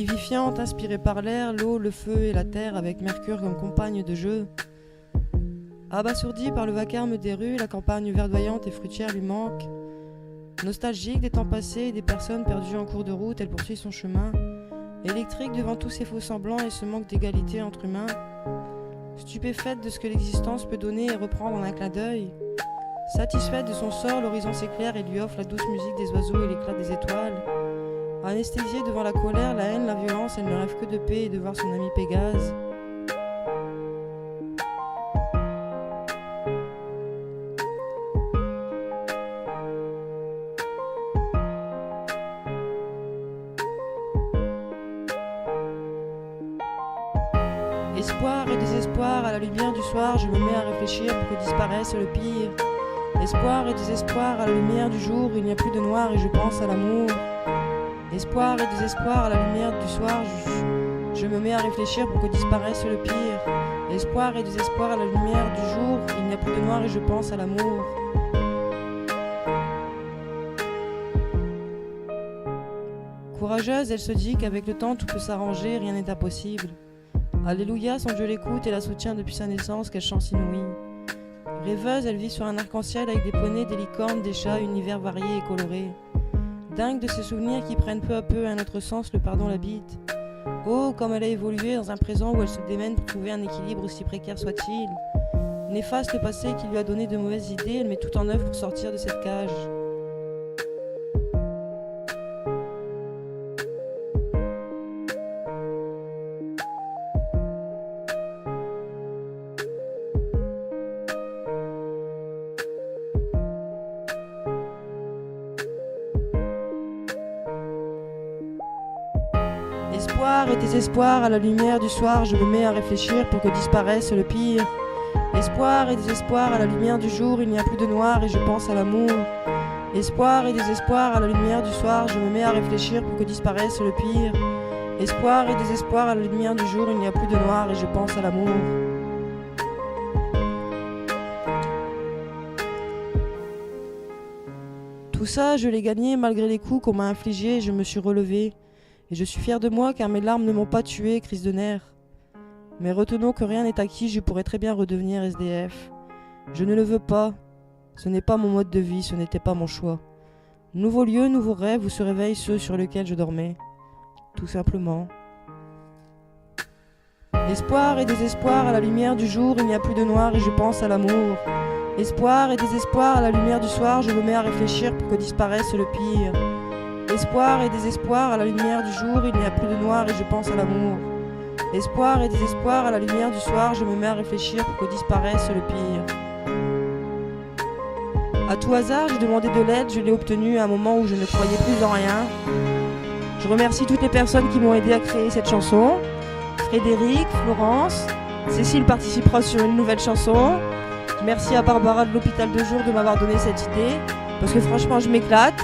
vivifiante, inspirée par l'air, l'eau, le feu et la terre, avec Mercure comme compagne de jeu. Abasourdie par le vacarme des rues, la campagne verdoyante et fruitière lui manque. Nostalgique des temps passés et des personnes perdues en cours de route, elle poursuit son chemin. Électrique devant tous ces faux semblants et ce manque d'égalité entre humains. Stupéfaite de ce que l'existence peut donner et reprendre en un clin d'œil. Satisfaite de son sort, l'horizon s'éclaire et lui offre la douce musique des oiseaux et l'éclat des étoiles. Anesthésiée devant la colère, la haine, la violence, elle ne rêve que de paix et de voir son ami Pégase. Espoir et désespoir, à la lumière du soir, je me mets à réfléchir pour que disparaisse le pire. Espoir et désespoir, à la lumière du jour, il n'y a plus de noir et je pense à l'amour. Espoir et désespoir, à la lumière du soir, je me mets à réfléchir pour que disparaisse le pire. Espoir et désespoir, à la lumière du jour, il n'y a plus de noir et je pense à l'amour. Courageuse, elle se dit qu'avec le temps tout peut s'arranger, rien n'est impossible. Alléluia, son Dieu l'écoute et la soutient depuis sa naissance, quelle chance inouïe. Rêveuse, elle vit sur un arc-en-ciel avec des poneys, des licornes, des chats, univers varié et coloré. Dingue de ces souvenirs qui prennent peu à peu un autre sens, le pardon l'habite. Oh, comme elle a évolué dans un présent où elle se démène pour trouver un équilibre aussi précaire soit-il. Néfaste le passé qui lui a donné de mauvaises idées, elle met tout en œuvre pour sortir de cette cage. Espoir et désespoir, à la lumière du soir, je me mets à réfléchir pour que disparaisse le pire. Espoir et désespoir, à la lumière du jour, il n'y a plus de noir et je pense à l'amour. Espoir et désespoir, à la lumière du soir, je me mets à réfléchir pour que disparaisse le pire. Espoir et désespoir, à la lumière du jour, il n'y a plus de noir et je pense à l'amour. Tout ça, je l'ai gagné malgré les coups qu'on m'a infligés et je me suis relevé. Et je suis fier de moi car mes larmes ne m'ont pas tué, crise de nerfs. Mais retenons que rien n'est acquis, je pourrais très bien redevenir SDF. Je ne le veux pas. Ce n'est pas mon mode de vie, ce n'était pas mon choix. Nouveau lieu, nouveau rêve où se réveillent ceux sur lesquels je dormais. Tout simplement. Espoir et désespoir, à la lumière du jour, il n'y a plus de noir et je pense à l'amour. Espoir et désespoir, à la lumière du soir, je me mets à réfléchir pour que disparaisse le pire. Espoir et désespoir, à la lumière du jour, il n'y a plus de noir et je pense à l'amour. Espoir et désespoir, à la lumière du soir, je me mets à réfléchir pour que disparaisse le pire. À tout hasard, j'ai demandé de l'aide, je l'ai obtenue à un moment où je ne croyais plus en rien. Je remercie toutes les personnes qui m'ont aidé à créer cette chanson. Frédéric, Florence, Cécile participera sur une nouvelle chanson. Merci à Barbara de l'hôpital de jour de m'avoir donné cette idée, parce que franchement je m'éclate.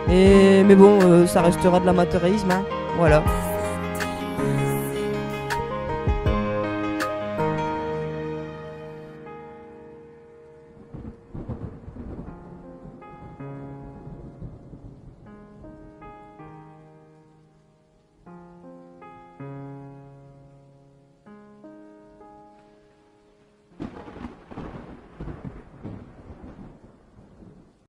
Mais bon, ça restera de l'amateurisme, hein. Voilà.